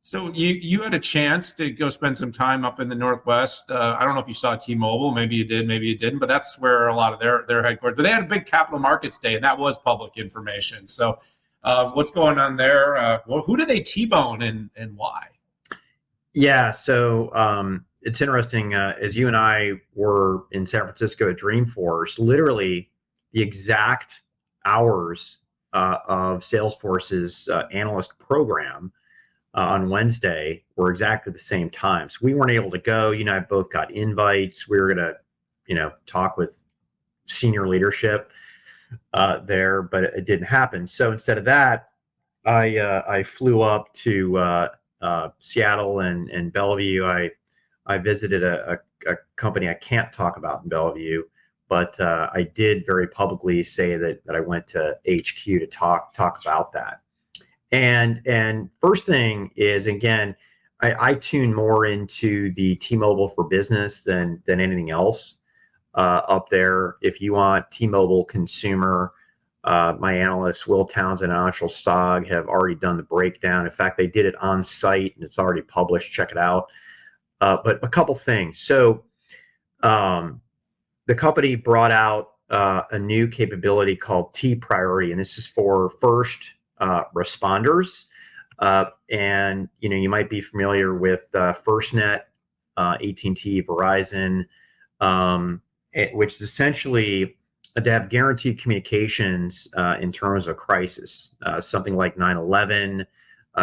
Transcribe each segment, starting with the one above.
So you had a chance to go spend some time up in the Northwest. I don't know if you saw T-Mobile. Maybe you did, maybe you didn't. But that's where a lot of their headquarters. But they had a big capital markets day, and that was public information. So what's going on there? Who do they T-bone and why? Yeah, so it's interesting. As you and I were in San Francisco at Dreamforce, literally the exact hours of Salesforce's analyst program on Wednesday were exactly the same time. So we weren't able to go. You and I both got invites. We were going to, talk with senior leadership there, but it didn't happen. So instead of that, I flew up to Seattle and Bellevue. I visited a company I can't talk about in Bellevue, but I did very publicly say that I went to HQ to talk about that. And first thing is, again, I tune more into the T-Mobile for business than anything else up there. If you want T-Mobile consumer, my analysts, Will Townsend and Anshul Stog, have already done the breakdown. In fact, they did it on site and it's already published. Check it out. But a couple things. So the company brought out a new capability called TPriority, and this is for first responders. And you might be familiar with FirstNet, AT&T, Verizon, which is essentially to have guaranteed communications in terms of crisis, something like 9/11,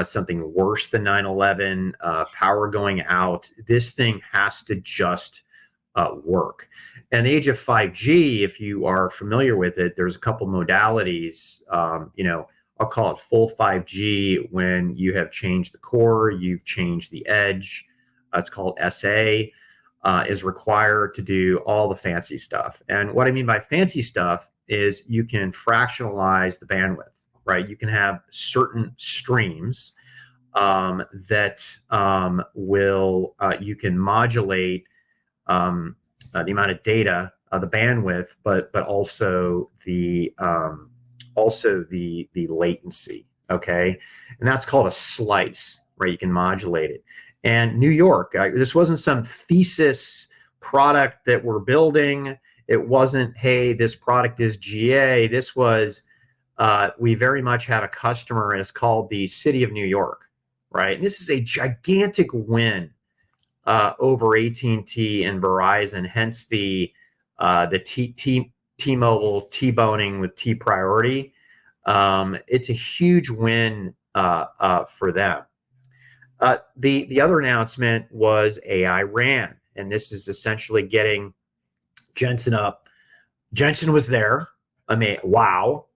something worse than 9/11, power going out. This thing has to just work. In the age of 5G, if you are familiar with it, there's a couple modalities. I'll call it full 5G when you have changed the core, you've changed the edge. It's called SA. Is required to do all the fancy stuff. And what I mean by fancy stuff is you can fractionalize the bandwidth, right? You can have certain streams that you can modulate the amount of data, the bandwidth, but also the latency. Okay, and that's called a slice, right? You can modulate it. And New York, this wasn't some thesis product that we're building. It wasn't, hey, this product is GA. This was, we very much have a customer, and it's called the City of New York, right? And this is a gigantic win over AT&T and Verizon, hence the T-Mobile T-boning with TPriority. It's a huge win for them. The other announcement was AI RAN, and this is essentially getting Jensen up. Jensen was there. I mean, wow.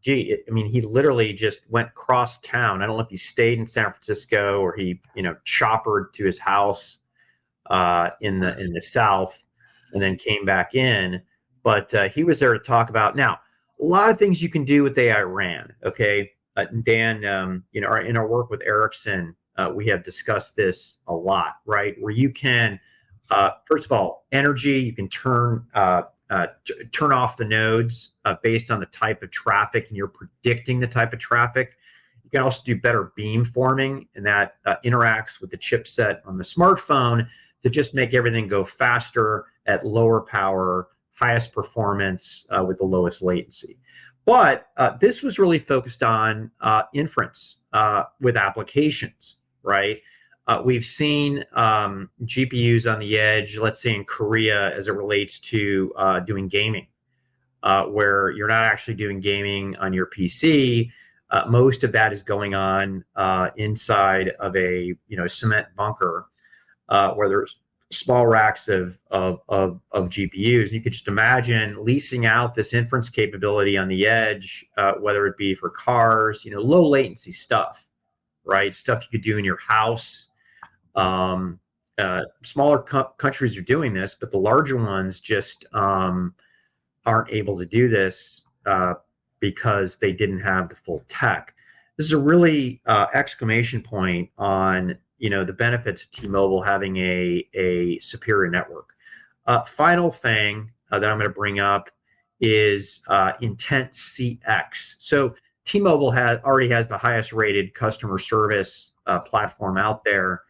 He literally just went cross town. I don't know if he stayed in San Francisco or he, choppered to his house in the South and then came back in. But he was there to talk about, now, a lot of things you can do with AI RAN. Okay, Dan, in our work with Ericsson, we have discussed this a lot, right? Where you can, first of all, energy, you can turn off the nodes based on the type of traffic, and you're predicting the type of traffic. You can also do better beamforming, and that interacts with the chipset on the smartphone to just make everything go faster at lower power, highest performance with the lowest latency. But this was really focused on inference with applications, right? We've seen GPUs on the edge, let's say in Korea, as it relates to doing gaming, where you're not actually doing gaming on your PC. Most of that is going on inside of a cement bunker where there's small racks of GPUs. You could just imagine leasing out this inference capability on the edge, whether it be for cars, low latency stuff, right? Stuff you could do in your house. Smaller countries are doing this, but the larger ones just aren't able to do this because they didn't have the full tech. This is a really exclamation point on the benefits of T-Mobile having a superior network. Final thing that I'm going to bring up is Intent CX. So T-Mobile already has the highest rated customer service platform out there.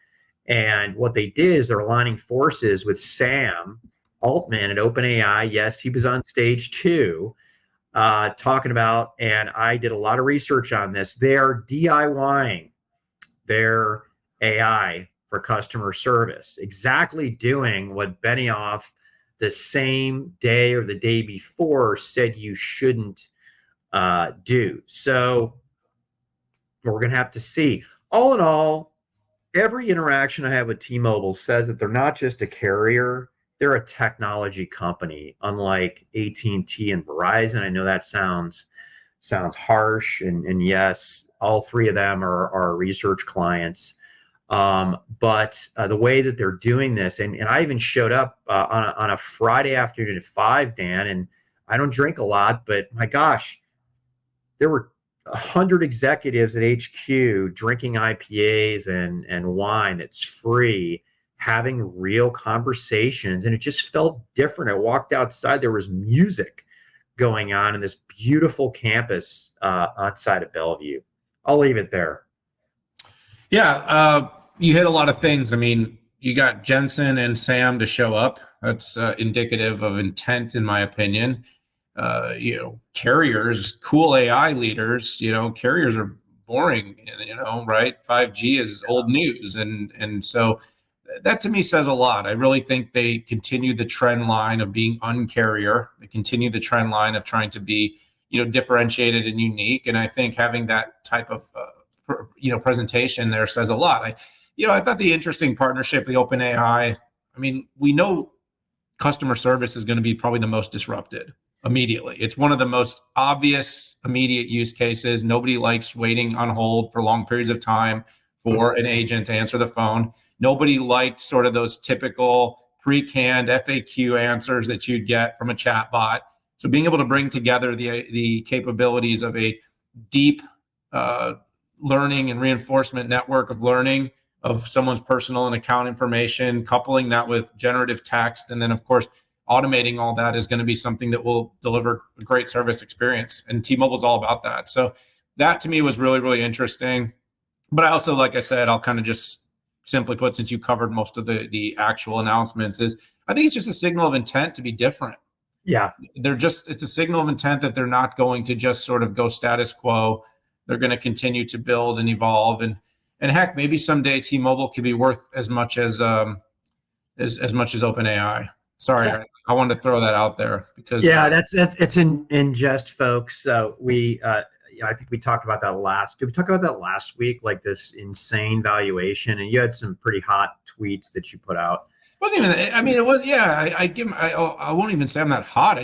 And what they did is they're aligning forces with Sam Altman at OpenAI. Yes, he was on stage too, talking about, and I did a lot of research on this. They're DIYing their AI for customer service, exactly doing what Benioff the same day or the day before said you shouldn't do. So we're going to have to see. All in all, every interaction I have with T-Mobile says that they're not just a carrier, they're a technology company, unlike AT&T and Verizon. I know that sounds harsh, and yes, all three of them are research clients. But the way that they're doing this, and I even showed up on a Friday afternoon at 5, Dan, and I don't drink a lot, but my gosh, there were 100 executives at HQ drinking IPAs and wine that's free, having real conversations, and it just felt different. I walked outside, there was music going on in this beautiful campus outside of Bellevue. I'll leave it there. Yeah, you hit a lot of things. I mean, you got Jensen and Sam to show up. That's indicative of intent, in my opinion. Carriers, cool AI leaders, carriers are boring, right? 5G is old news. And so that to me says a lot. I really think they continue the trend line of being uncarrier. They continue the trend line of trying to be, differentiated and unique. And I think having that type of, presentation there says a lot. I thought the interesting partnership, the OpenAI, I mean, we know customer service is going to be probably the most disrupted immediately. It's one of the most obvious immediate use cases. Nobody likes waiting on hold for long periods of time for an agent to answer the phone. Nobody liked sort of those typical pre-canned FAQ answers that you'd get from a chatbot. So being able to bring together the capabilities of a deep learning and reinforcement network of learning of someone's personal and account information, coupling that with generative text, and then of course automating all that is going to be something that will deliver a great service experience. And T-Mobile is all about that. So that to me was really, really interesting. But I also, like I said, I'll kind of just simply put, since you covered most of the actual announcements, is I think it's just a signal of intent to be different. Yeah. It's a signal of intent that they're not going to just sort of go status quo. They're going to continue to build and evolve. And heck, maybe someday T-Mobile could be worth as much as OpenAI. Sorry, yeah. I wanted to throw that out there because it's in jest, folks. So I think we talked about that did we talk about that last week? Like this insane valuation, and you had some pretty hot tweets that you put out. It wasn't even. I mean, it was. Yeah, I won't even say I'm that hot. I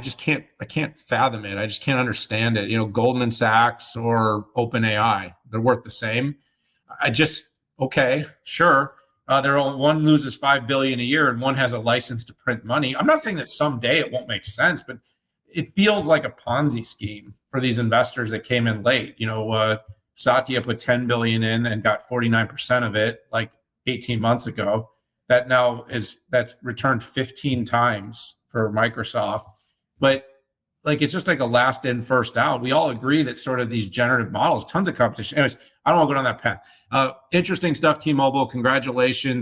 can't fathom it. I just can't understand it. Goldman Sachs or OpenAI, they're worth the same. Okay, sure. One loses $5 billion a year and one has a license to print money. I'm not saying that someday it won't make sense, but it feels like a Ponzi scheme for these investors that came in late. Satya put $10 billion in and got 49% of it like 18 months ago. That's returned 15 times for Microsoft. But it's just like a last in, first out. We all agree that sort of these generative models, tons of competition. Anyways, I don't want to go down that path. Interesting stuff, T-Mobile. Congratulations.